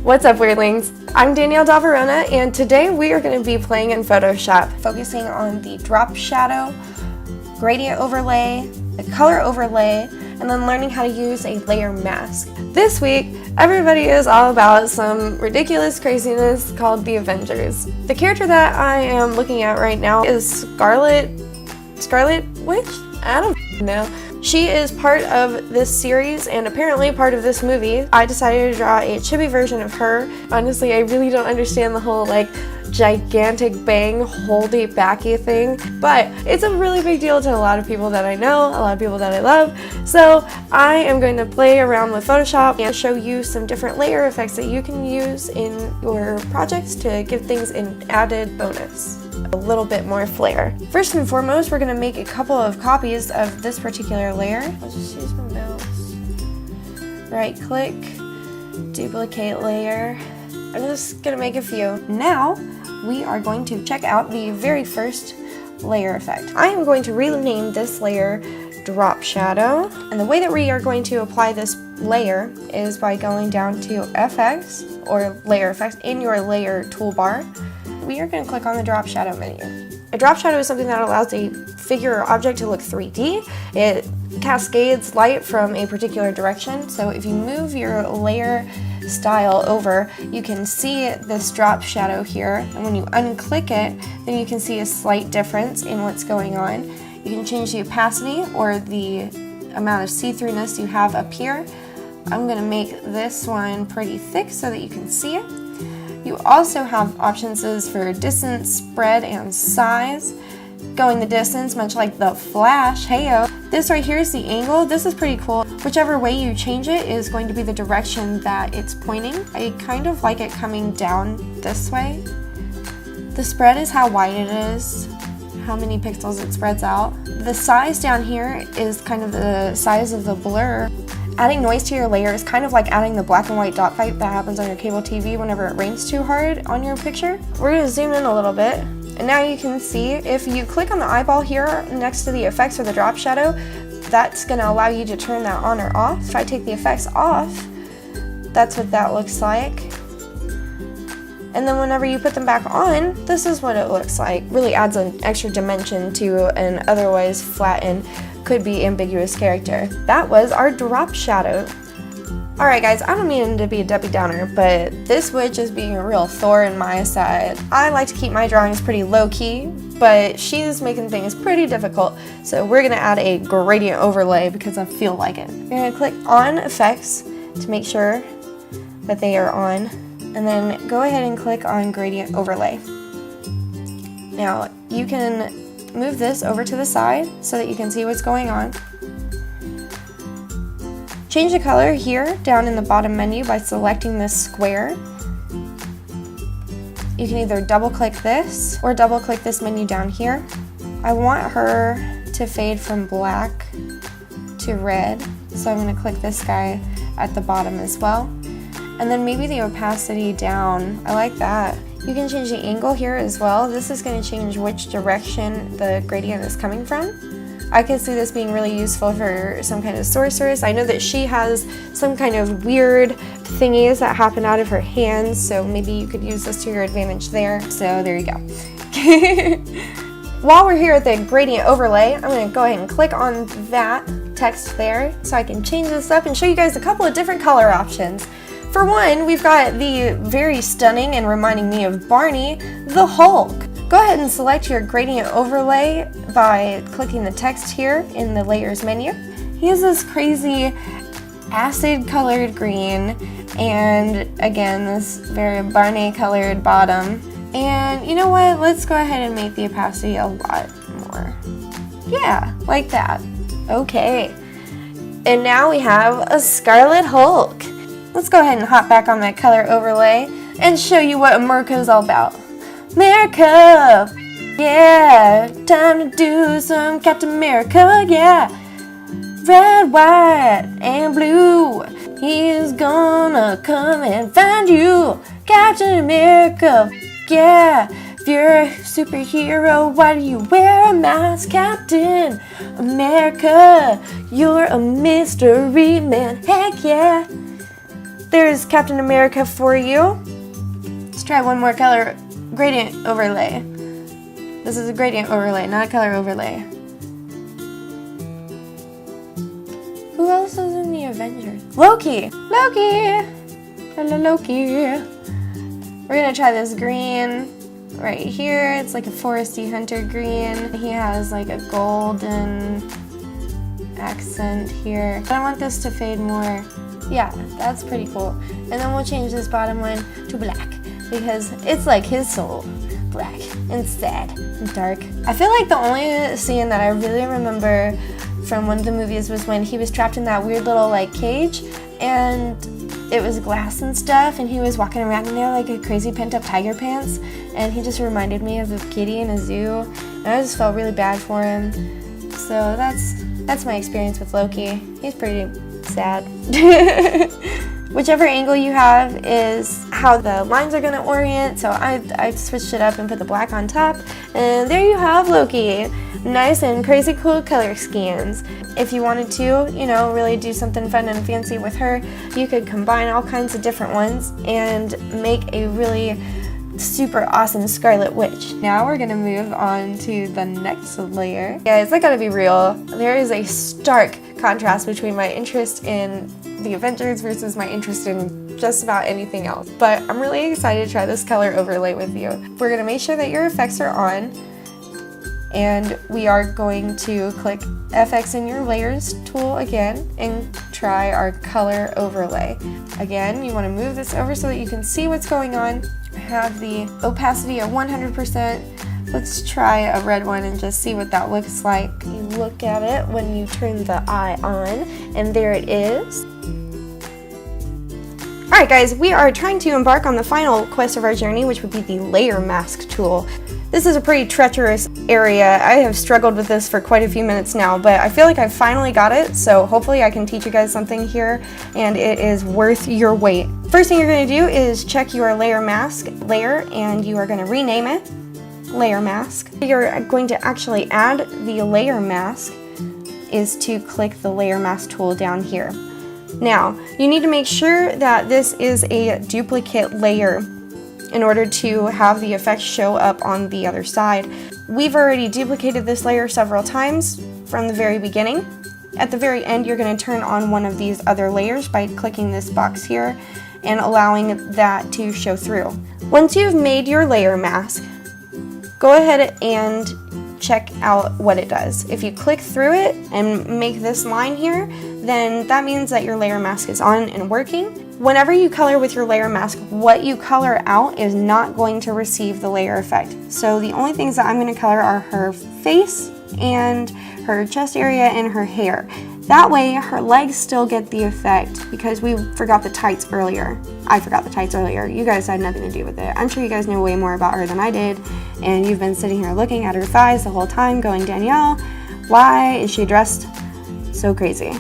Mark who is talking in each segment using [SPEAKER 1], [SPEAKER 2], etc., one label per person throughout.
[SPEAKER 1] What's up, weirdlings? I'm Danielle and today we are going to be playing in Photoshop, focusing on the drop shadow, gradient overlay, the color overlay, and then learning how to use a layer mask. This week, everybody is all about some ridiculous craziness called the Avengers. The character that I am looking at right now is Scarlet Witch? I don't know. She is part of this series and apparently part of this movie. I decided to draw a chibi version of her. Honestly, I really don't understand the whole gigantic bang holdy backy thing, but it's a really big deal to a lot of people that I know, a lot of people that I love. So I am going to play around with Photoshop and show you some different layer effects that you can use in your projects to give things an added bonus. A little bit more flair. First and foremost, we're going to make a couple of copies of this particular layer. Let's just use my mouse. Right click, duplicate layer. I'm just going to make a few. Now, we are going to check out the very first layer effect. I am going to rename this layer Drop Shadow. And the way that we are going to apply this layer is by going down to FX or Layer Effects in your layer toolbar. We are going to click on the drop shadow menu. A drop shadow is something that allows a figure or object to look 3D. It cascades light from a particular direction. So if you move your layer style over, you can see this drop shadow here. And when you unclick it, then you can see a slight difference in what's going on. You can change the opacity or the amount of see-throughness you have up here. I'm going to make this one pretty thick so that you can see it. You also have options for distance, spread, and size. Going the distance, much like the Flash, heyo. This right here is the angle. This is pretty cool. Whichever way you change it is going to be the direction that it's pointing. I kind of like it coming down this way. The spread is how wide it is, how many pixels it spreads out. The size down here is kind of the size of the blur. Adding noise to your layer is kind of like adding the black and white dot fight that happens on your cable TV whenever it rains too hard on your picture. We're going to zoom in a little bit, and now you can see if you click on the eyeball here next to the effects or the drop shadow, that's going to allow you to turn that on or off. If I take the effects off, that's what that looks like. And then whenever you put them back on, this is what it looks like. Really adds an extra dimension to an otherwise flat and could be ambiguous character. That was our drop shadow. Alright guys, I don't mean to be a Debbie Downer, but this witch is being a real thorn in my side. I like to keep my drawings pretty low-key, but she's making things pretty difficult, so we're gonna add a gradient overlay because I feel like it. You're gonna click on effects to make sure that they are on, and then go ahead and click on gradient overlay. Now, you can move this over to the side so that you can see what's going on. Change the color here down in the bottom menu by selecting this square. You can either double click this or double click this menu down here. I want her to fade from black to red, so I'm going to click this guy at the bottom as well. And then maybe the opacity down. I like that. You can change the angle here as well. This is going to change which direction the gradient is coming from. I could see this being really useful for some kind of sorceress. I know that she has some kind of weird thingies that happen out of her hands, so maybe you could use this to your advantage there. So there you go. While we're here at the gradient overlay, I'm going to go ahead and click on that text there so I can change this up and show you guys a couple of different color options. For one, we've got the very stunning and reminding me of Barney, the Hulk. Go ahead and select your gradient overlay by clicking the text here in the layers menu. He has this crazy acid colored green and again this very Barney colored bottom. And you know what, let's go ahead and make the opacity a lot more. Yeah, like that. Okay. And now we have a Scarlet Hulk. Let's go ahead and hop back on that color overlay and show you what America's all about. America! Yeah! Time to do some Captain America, yeah! Red, white, and blue. He's gonna come and find you. Captain America, yeah! If you're a superhero, why do you wear a mask, Captain America? You're a mystery man, heck yeah! there's Captain America for you. Let's try one more color gradient overlay. This is a gradient overlay, not a color overlay. Who else is in the Avengers? Loki! Loki! Hello, Loki! We're gonna try this green right here. It's like a foresty hunter green. He has like a golden accent here. But I want this to fade more. Yeah, that's pretty cool. And then we'll change this bottom one to black because it's like his soul. Black and sad and dark. I feel like the only scene that I really remember from one of the movies was when he was trapped in that weird little like cage and it was glass and stuff and he was walking around in there like a crazy pent up tiger pants and he just reminded me of a kitty in a zoo and I just felt really bad for him. So that's my experience with Loki. He's pretty sad. Whichever angle you have is how the lines are going to orient, so I switched it up and put the black on top, and there you have Loki. Nice and crazy cool color schemes. If you wanted to, you know, really do something fun and fancy with her, you could combine all kinds of different ones and make a really super awesome Scarlet Witch. Now we're gonna move on to the next layer. Guys, I gotta be real, there is a stark contrast between my interest in the Avengers versus my interest in just about anything else. But I'm really excited to try this color overlay with you. We're gonna make sure that your effects are on, and we are going to click FX in your layers tool again and try our color overlay. Again, you wanna move this over so that you can see what's going on. I have the opacity at 100%. Let's try a red one and just see what that looks like. You look at it when you turn the eye on, and there it is. Alright guys, we are trying to embark on the final quest of our journey, which would be the layer mask tool. This is a pretty treacherous area. I have struggled with this for quite a few minutes now, but I feel like I finally got it, so hopefully I can teach you guys something here, and it is worth your wait. First thing you're going to do is check your layer mask layer, and you are going to rename it layer mask. You're going to actually add the layer mask is to click the layer mask tool down here. Now, you need to make sure that this is a duplicate layer in order to have the effect show up on the other side. We've already duplicated this layer several times from the very beginning. At the very end, you're going to turn on one of these other layers by clicking this box here and allowing that to show through. Once you've made your layer mask, go ahead and check out what it does. If you click through it and make this line here, then that means that your layer mask is on and working. Whenever you color with your layer mask, what you color out is not going to receive the layer effect. So the only things that I'm going to color are her face and her chest area and her hair. That way her legs still get the effect because we forgot the tights earlier. I forgot the tights earlier. You guys had nothing to do with it. I'm sure you guys know way more about her than I did, and you've been sitting here looking at her thighs the whole time going, Danielle, why is she dressed so crazy?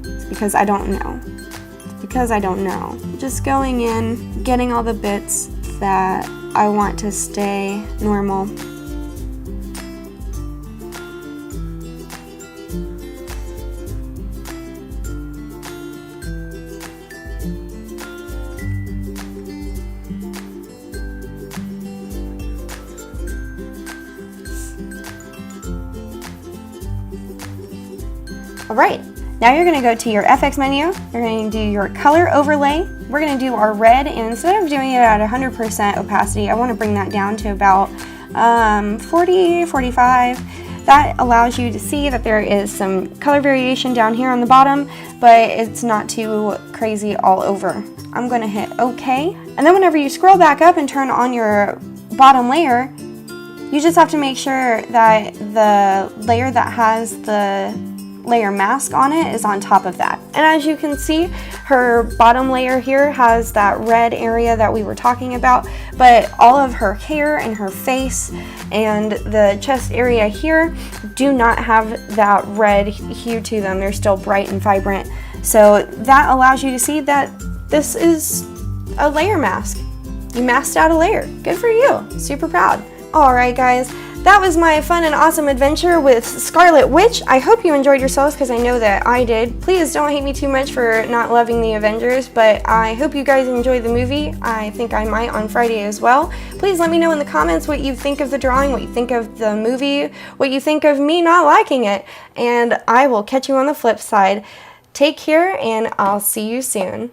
[SPEAKER 1] It's because I don't know. It's because I don't know. Just going in, getting all the bits that I want to stay normal. Alright, now you're going to go to your FX menu, you're going to do your color overlay, we're going to do our red, and instead of doing it at 100% opacity, I want to bring that down to about 40, 45. That allows you to see that there is some color variation down here on the bottom, but it's not too crazy all over. I'm going to hit OK, and then whenever you scroll back up and turn on your bottom layer, you just have to make sure that the layer that has the layer mask on it is on top of that. And as you can see, her bottom layer here has that red area that we were talking about, but all of her hair and her face and the chest area here do not have that red hue to them. They're still bright and vibrant. So that allows you to see that this is a layer mask. You masked out a layer. Good for you. Super proud. Alright guys, that was my fun and awesome adventure with Scarlet Witch. I hope you enjoyed yourselves because I know that I did. Please don't hate me too much for not loving the Avengers, but I hope you guys enjoyed the movie. I think I might on Friday as well. Please let me know in the comments what you think of the drawing, what you think of the movie, what you think of me not liking it, and I will catch you on the flip side. Take care, and I'll see you soon.